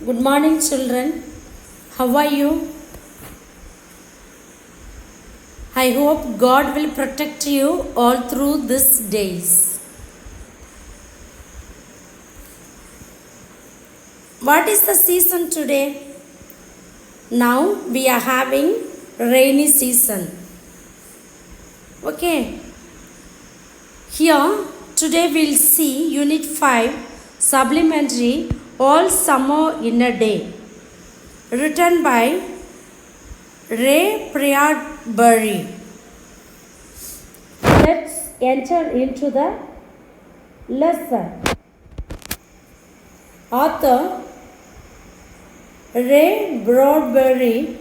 Good morning, children. How are you? I hope God will protect you all through these days. What is the season today? Now we are having rainy season. Okay. Here today we'll see Unit 5 Supplementary All Summer in a Day, written by Ray Bradbury. Let's enter into the lesson. Author Ray Bradbury,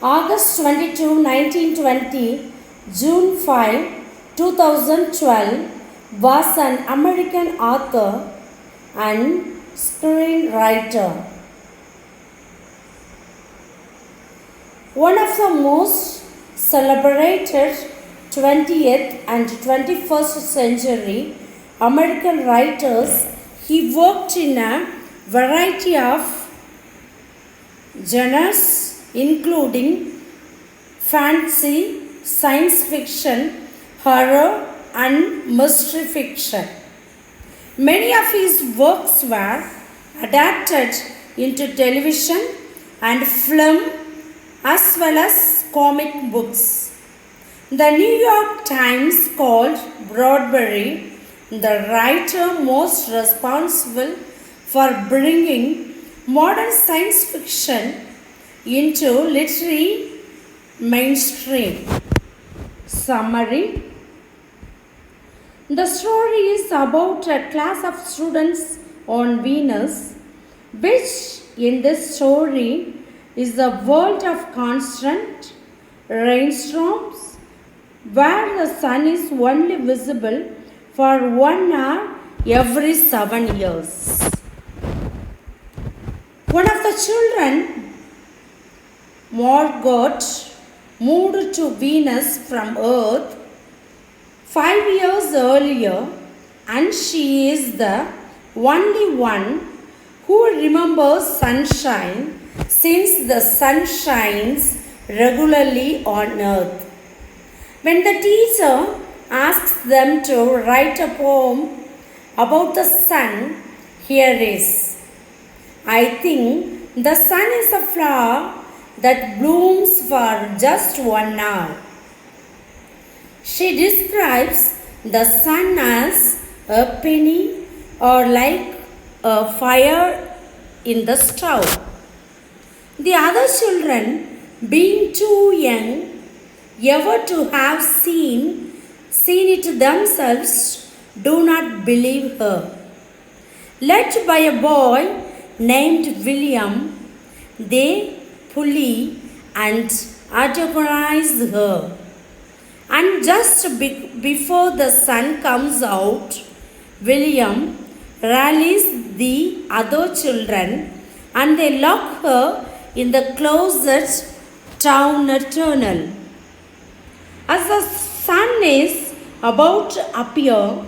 August 22, 1920, June 5, 2012, was an American author and screenwriter. One of the most celebrated 20th and 21st century American writers, he worked in a variety of genres including fantasy, science fiction, horror, and mystery fiction. Many of his works were adapted into television and film as well as comic books. The New York Times called Bradbury the writer most responsible for bringing modern science fiction into literary mainstream. Summary: the story is about a class of students on Venus, which in this story is a world of constant rainstorms where the sun is only visible for 1 hour every 7 years. One of the children, Margot, moved to Venus from Earth 5 years earlier, and she is the only one who remembers sunshine since the sun shines regularly on Earth. When the teacher asks them to write a poem about the sun, here is: I think the sun is a flower that blooms for just 1 hour. She describes the sun as a penny or like a fire in the stove. The other children, being too young ever to have seen it themselves, do not believe her. Led by a boy named William, they bully and antagonize her. And just before the sun comes out, William rallies the other children and they lock her in the closet down a tunnel. As the sun is about to appear,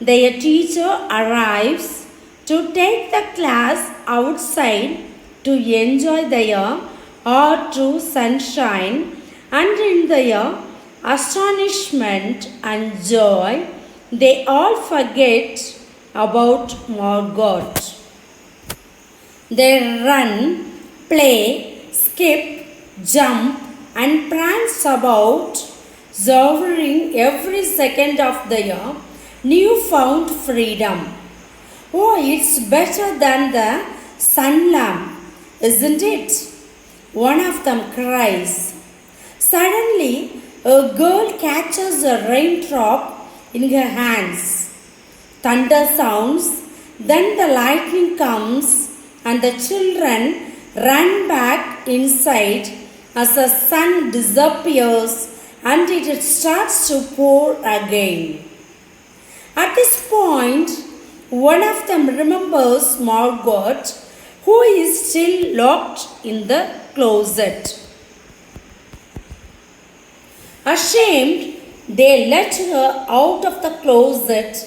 their teacher arrives to take the class outside to enjoy their hot true sunshine, and in their astonishment and joy, they all forget about Margot. They run, play, skip, jump, and prance about, savoring every second of their newfound freedom. Oh, it's better than the sun lamp, isn't it? One of them cries. Suddenly, a girl catches a raindrop in her hands. Thunder sounds, then the lightning comes, and the children run back inside as the sun disappears and it starts to pour again. At this point, one of them remembers Margot, who is still locked in the closet. Ashamed, they let her out of the closet,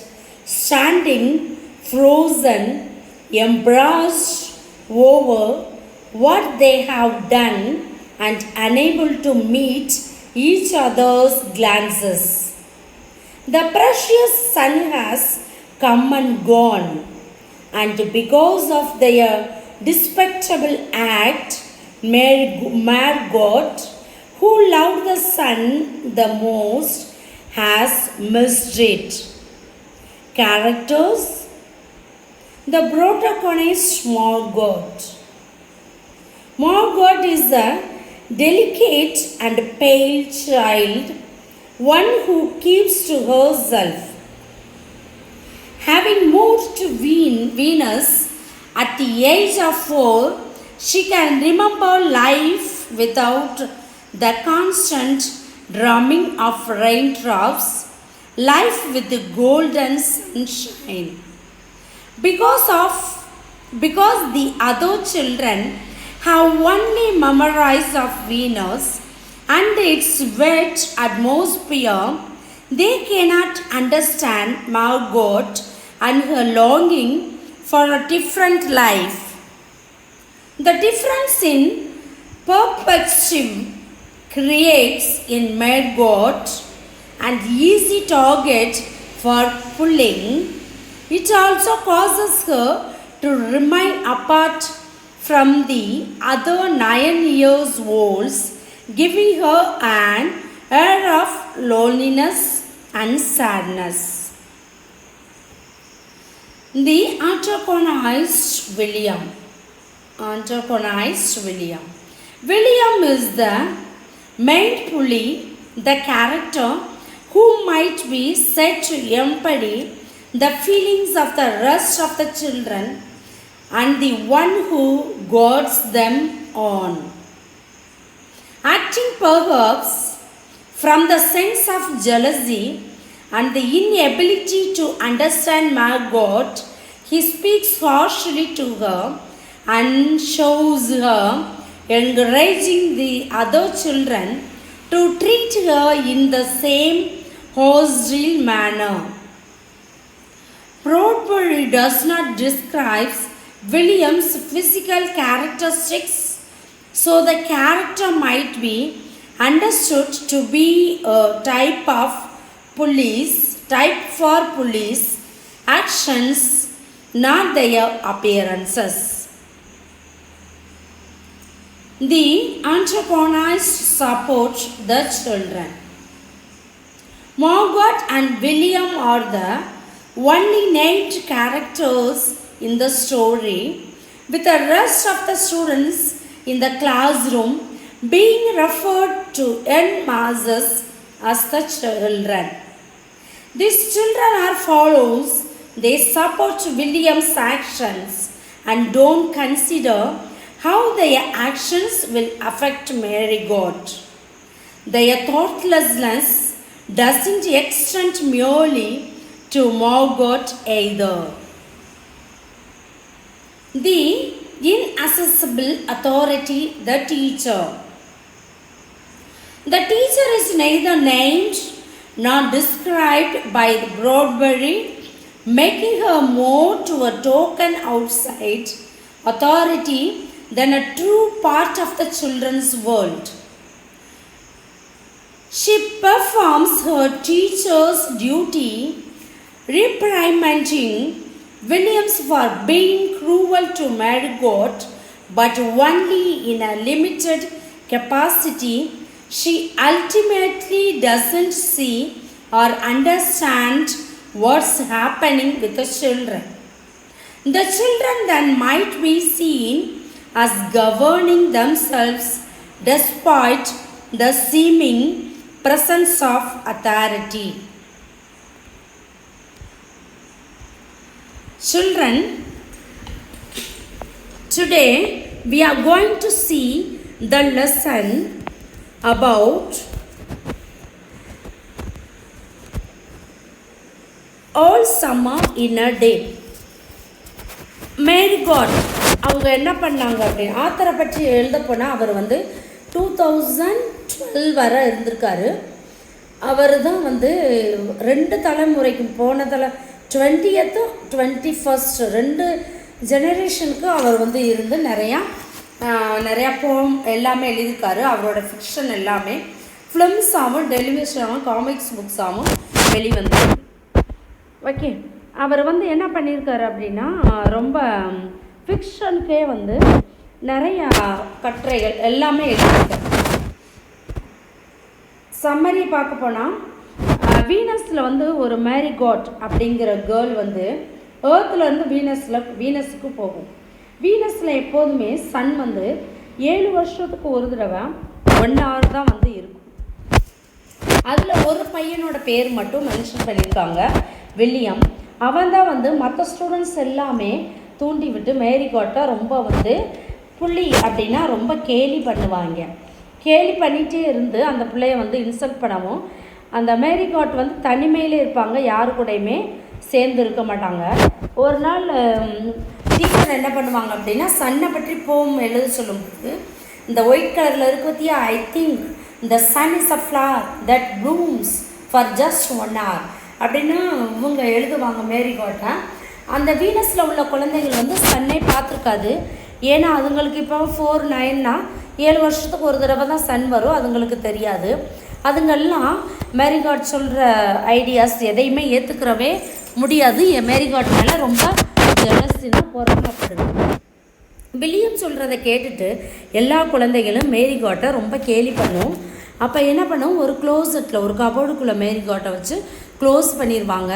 standing frozen embarrassed over what they have done and unable to meet each other's glances. The precious sun has come and gone, and because of their despicable act, Margot, who loved the sun the most, has missed it. Characters: the protagonist Margot. Margot is a delicate and pale child, one who keeps to herself. Having moved to Venus at the age of 4, she can remember life without the constant drumming of raindrops, life with the golden sunshine. Because the other children have only memorized of Venus and its wet atmosphere, they cannot understand Margot and her longing for a different life. The difference in perspective creates in Margot an easy target for pulling. It also causes her to remain apart from the other 9-year-olds, giving her an air of loneliness and sadness. The antagonist William. William is the main bully, the character who might be said to embody the feelings of the rest of the children and the one who guards them on. Acting perhaps from the sense of jealousy and the inability to understand Margot, he speaks harshly to her and shows her encouraging the other children to treat her in the same hostile manner. Bradbury does not describe William's physical characteristics, so the character might be understood to be a type for police actions, not their appearances. The antagonists support the children. Margot and William are the only named characters in the story, with the rest of the students in the classroom being referred to en masses as the children. These children are follows. They support William's actions and don't consider how their actions will affect Margot. Their thoughtlessness doesn't extend merely to Margot either. The inaccessible authority, the teacher. The teacher is neither named nor described by Bradbury, making her more to a token outside authority than a true part of the children's world. She performs her teacher's duty, reprimanding Williams for being cruel to Margot, but only in a limited capacity. She ultimately doesn't see or understand what's happening with the children. The children then might be seen as governing themselves despite the seeming presence of authority. Children, today we are going to see the lesson about all summer in a day. மேரிகாட் அவங்க என்ன பண்ணாங்க அப்படின்னு ஆத்தரை பற்றி எழுத போனால் அவர் 2012 வரை இருந்திருக்காரு. அவர் தான் 2 தலைமுறைக்கு போன 20th 21st 2 ஜெனரேஷனுக்கு அவர் வந்து இருந்து நிறையா போம் எல்லாமே எழுதியிருக்காரு. அவரோட ஃபிக்ஷன் எல்லாமே ஃபிலிம்ஸாகவும் டெலிவிஷனாகவும் காமிக்ஸ் புக்ஸாகவும் வெளிவந்து. ஓகே, அவர் வந்து என்ன பண்ணியிருக்காரு அப்படின்னா ரொம்ப ஃபிக்ஷனுக்கே வந்து நிறையா கட்டுரைகள் எல்லாமே எழுதியிருக்காரு. சம்மரி பார்க்க போனால் வீனஸில் வந்து ஒரு மேரிகாட் அப்படிங்கிற கேர்ள் வந்து ஏர்த்துலேருந்து வீனஸுக்கு போகும். வீனஸில் எப்போதுமே சன் வந்து 7 வருஷத்துக்கு ஒரு தடவை 1 hour தான் வந்து இருக்கும். அதில் ஒரு பையனோட பேர் மட்டும் மென்ஷன் பண்ணியிருக்காங்க, வில்லியம். அவன் தான் வந்து மற்ற ஸ்டூடெண்ட்ஸ் எல்லாமே தூண்டி விட்டு மேரிகாட்டை ரொம்ப வந்து புள்ளி அப்படின்னா ரொம்ப கேலி பண்ணுவாங்க. கேலி பண்ணிகிட்டே இருந்து அந்த பிள்ளைய வந்து இன்சல்ட் பண்ணவும் அந்த மேரிகாட் வந்து தனிமையிலே இருப்பாங்க, யாரு கூடயுமே சேர்ந்து இருக்க மாட்டாங்க. ஒரு நாள் டீச்சர் என்ன பண்ணுவாங்க அப்படின்னா சன்னை பற்றி போம் எழுத சொல்லும்போது இந்த ஒயிட் கலரில் இருக்க பற்றியா, I think the sun is a flower that blooms for just 1 hour அப்படின்னு இவங்க எழுதுவாங்க மேரிகாட்டை. அந்த வீனஸில் உள்ள குழந்தைகள் வந்து சன்னே பார்த்துருக்காது. ஏன்னா அதுங்களுக்கு இப்போ 4, 9னா 7 வருஷத்துக்கு ஒரு தடவை தான் சன் வரும், அதுங்களுக்கு தெரியாது. அதுங்கெல்லாம் மேரிகாட் சொல்கிற ஐடியாஸ் எதையுமே ஏற்றுக்கிறவே முடியாது. மேரிகாட் மேலே ரொம்ப ஜெலஸினா பொறாமப்படுது. வில்லியம் சொல்கிறத கேட்டுட்டு எல்லா குழந்தைகளும் மேரிகாட்டை ரொம்ப கேலி பண்ணும். அப்போ என்ன பண்ணும், ஒரு க்ளோசெட்டில் ஒரு கபோர்டுக்குள்ளே மேரிகாட்டை வச்சு க்ளோஸ் பண்ணிடுவாங்க.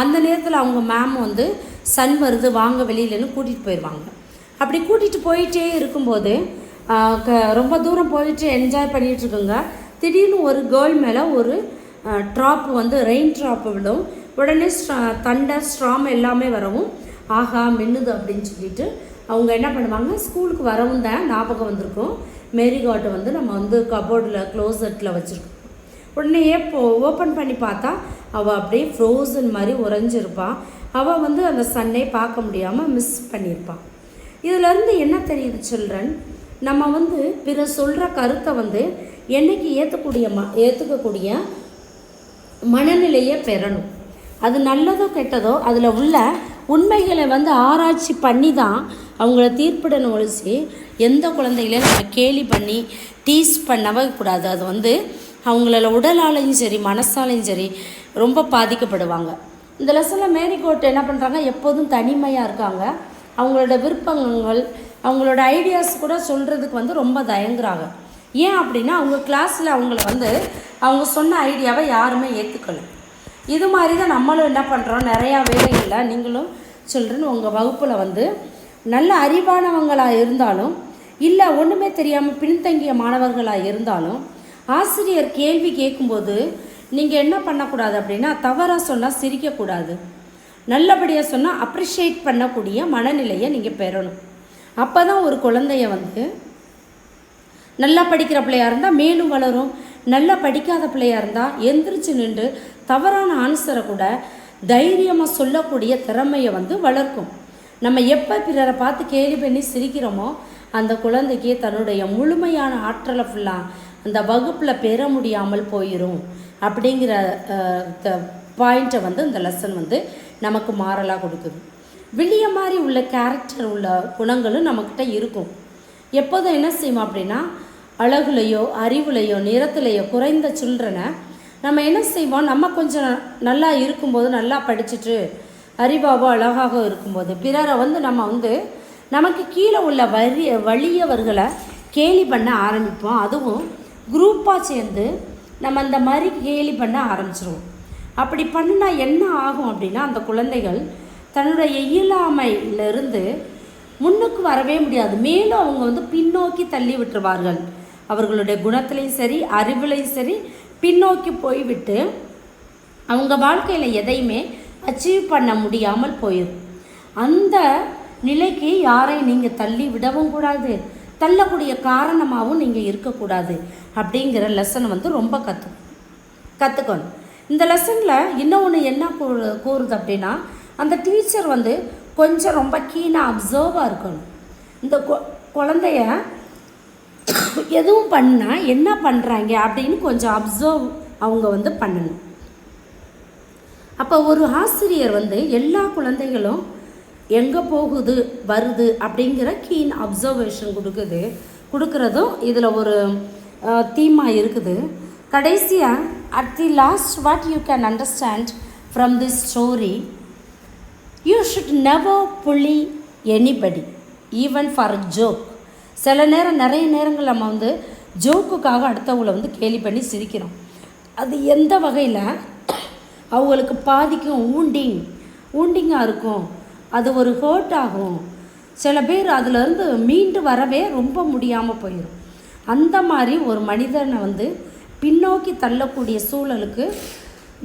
அந்த நேரத்தில் அவங்க மேம் வந்து சன் வருது வாங்க வெளியிலன்னு கூட்டிகிட்டு போயிடுவாங்க. அப்படி கூட்டிகிட்டு போயிட்டே இருக்கும்போது ரொம்ப தூரம் போயிட்டு என்ஜாய் பண்ணிகிட்ருக்குங்க. திடீர்னு ஒரு கேர்ள் மேலே ஒரு ட்ராப் வந்து ரெயின் ட்ராப் விழும். உடனே தண்டர் ஸ்ட்ராம் எல்லாமே வரவும் ஆஹா மின்னுது அப்படின்னு சொல்லிட்டு அவங்க என்ன பண்ணுவாங்க, ஸ்கூலுக்கு வரவும் தான் ஞாபகம் வந்திருக்கும் மேரிகாட்டை வந்து நம்ம வந்து கபோர்டில் க்ளோசெட்டில் வச்சுருக்கோம். உடனே ஓப்பன் பண்ணி பார்த்தா அவள் அப்படியே ஃப்ரோசன் மாதிரி உறைஞ்சிருப்பாள். அவள் வந்து அந்த சன்னே பார்க்க முடியாமல் மிஸ் பண்ணியிருப்பாள். இதிலேருந்து என்ன தெரியுது சில்ட்ரன், நம்ம வந்து பிற சொல்கிற கருத்தை வந்து என்றைக்கு ஏற்றுக்கக்கூடிய மனநிலையை பெறணும். அது நல்லதோ கெட்டதோ அதில் உள்ள உண்மைகளை வந்து ஆராய்ச்சி பண்ணி தான் அவங்கள தீர்ப்பிடணும். ஒழிச்சு எந்த குழந்தைகளையும் நம்ம கேலி பண்ணி டீஸ் பண்ணவே கூடாது. அது வந்து அவங்கள உடலாலையும் சரி மனசாலையும் சரி ரொம்ப பாதிக்கப்படுவாங்க. இந்த லெசனில் மேரிகாட் என்ன பண்ணுறாங்க, எப்போதும் தனிமையாக இருக்காங்க. அவங்களோட விருப்பங்கள் அவங்களோட ஐடியாஸ் கூட சொல்கிறதுக்கு வந்து ரொம்ப தயங்குறாங்க. ஏன் அப்படின்னா அவங்க கிளாஸில் அவங்கள வந்து அவங்க சொன்ன ஐடியாவை யாருமே ஏற்றுக்கல. இது மாதிரி தான் நம்மளும் என்ன பண்ணுறோம், நிறையா வேலைகளில் நீங்களும் சில்ட்ரன் உங்கள் வகுப்பில் வந்து நல்ல அறிவானவங்களாக இருந்தாலும் இல்லை ஒன்றுமே தெரியாமல் பின்தங்கிய மாணவர்களாக இருந்தாலும் ஆசிரியர் கேள்வி கேட்கும்போது நீங்கள் என்ன பண்ணக்கூடாது அப்படின்னா தவறாக சொன்னால் சிரிக்கக்கூடாது, நல்லபடியாக சொன்னால் அப்ரிஷியேட் பண்ணக்கூடிய மனநிலையை நீங்கள் பெறணும். அப்போ தான் ஒரு குழந்தைய வந்து நல்லா படிக்கிற பிள்ளையாக இருந்தால் மேலும் வளரும். நல்லா படிக்காத பிள்ளையாக இருந்தால் எந்திரிச்சு நின்று தவறான ஆன்சரை கூட தைரியமாக சொல்லக்கூடிய திறமையை வந்து வளர்க்கும். நம்ம எப்போ பிறரை பார்த்து கேலி பண்ணி சிரிக்கிறோமோ அந்த குழந்தைக்கு தன்னுடைய முழுமையான ஆற்றலை ஃபுல்லாக அந்த வகுப்பில் பெற முடியாமல் போயிடும் அப்படிங்கிற பாயிண்ட்டை வந்து இந்த லெசன் வந்து நமக்கு மாறலாக கொடுக்குது. வில்லியம் மாதிரி உள்ள கேரக்டர் உள்ள குணங்களும் நம்மக்கிட்ட இருக்கும். எப்போதும் என்ன செய்வோம் அப்படின்னா அழகுலையோ அறிவுலையோ நிறத்துலையோ குறைந்த சில்ட்ரனை நம்ம என்ன செய்வோம், நம்ம கொஞ்சம் நல்லா இருக்கும்போது நல்லா படிச்சுட்டு அறிவாவோ அழகாக இருக்கும்போது பிறரை வந்து நம்ம வந்து நமக்கு கீழே உள்ள வலியவர்களை கேலி பண்ண ஆரம்பிப்போம். அதுவும் குரூப்பாக சேர்ந்து நம்ம அந்த மாதிரி கேலி பண்ண ஆரம்பிச்சிருவோம். அப்படி பண்ணால் என்ன ஆகும் அப்படின்னா அந்த குழந்தைகள் தன்னுடைய இயலாமையிலிருந்து முன்னுக்கு வரவே முடியாது. மேலும் அவங்க வந்து பின்னோக்கி தள்ளி விட்டுருவார்கள். அவர்களுடைய குணத்துலேயும் சரி அறிவுலையும் சரி பின்னோக்கி போய்விட்டு அவங்க வாழ்க்கையில் எதையுமே அச்சீவ் பண்ண முடியாமல் போயிடும். அந்த நிலைக்கு யாரையும் நீங்கள் தள்ளி விடவும் கூடாது, தள்ளக்கூடிய காரணமாகவும் நீங்கள் இருக்கக்கூடாது அப்படிங்கிற லெசன் வந்து ரொம்ப கற்றுக்கணும். இந்த லெசனில் இன்னொன்று என்ன கூறுது அப்படின்னா அந்த டீச்சர் வந்து கொஞ்சம் ரொம்ப கீனாக அப்சர்வாக இருக்கணும். இந்த குழந்தைய எதுவும் பண்ணால் என்ன பண்ணுறாங்க அப்படின்னு கொஞ்சம் அப்சர்வ் அவங்க வந்து பண்ணணும். அப்போ ஒரு ஆசிரியர் வந்து எல்லா குழந்தைகளும் எங்கே போகுது வருது அப்படிங்கிற கீன் அப்சர்வேஷன் கொடுக்குறதும் இதில் ஒரு தீமாக இருக்குது. கடைசியாக at the last what you can understand from this story, you should never bully anybody even for a joke. சில நிறைய நேரங்கள் நம்ம வந்து ஜோக்குக்காக அடுத்தவங்களை கேலி பண்ணி சிரிக்கிறோம். அது எந்த வகையில் அவங்களுக்கு பாதிக்கும், ஊண்டிங்காக இருக்கும், அது ஒரு ஹர்ட் ஆகும். சில பேர் அதிலேருந்து மீண்டு வரவே ரொம்ப முடியாமல் போயிடும். அந்த மாதிரி ஒரு மனிதனை பின்னோக்கி தள்ளக்கூடிய சூழலுக்கு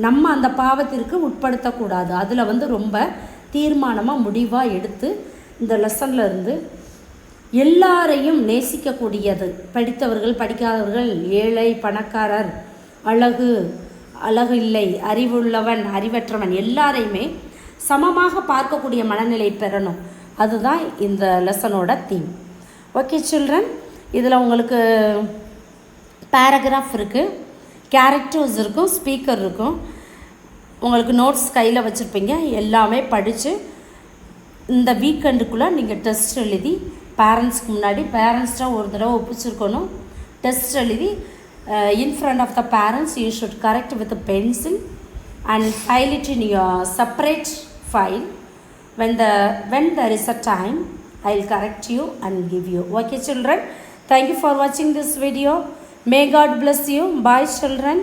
நம்ம அந்த பாவத்திற்கு உட்படுத்தக்கூடாது. அதில் ரொம்ப தீர்மானமாக முடிவாக எடுத்து இந்த லெசனில் இருந்து எல்லாரையும் நேசிக்கக்கூடியது, படித்தவர்கள் படிக்காதவர்கள், ஏழை பணக்காரர், அழகு இல்லை, அறிவுள்ளவன் அறிவற்றவன், எல்லாரையுமே சமமாக பார்க்கக்கூடிய மனநிலை பெறணும். அதுதான் இந்த லெசனோட தீம். ஓகே சில்ட்ரன், இதில் உங்களுக்கு பேராகிராஃப் இருக்குது, கேரக்டர்ஸ் இருக்கும், ஸ்பீக்கர் இருக்கும். உங்களுக்கு நோட்ஸ் கையில் வச்சுருப்பீங்க. எல்லாமே படித்து இந்த வீக்கெண்டுக்குள்ளே நீங்கள் டெஸ்ட் எழுதி பேரண்ட்ஸ்க்கு முன்னாடி பேரண்ட்ஸ்டாக ஒரு தடவை ஒப்பிச்சிருக்கணும். டெஸ்ட் எழுதி in front of the parents you should correct with a pencil and file it in your separate file. When there is a time, I will correct you and give you. Okay children, thank you for watching this video. May God bless you. Bye children.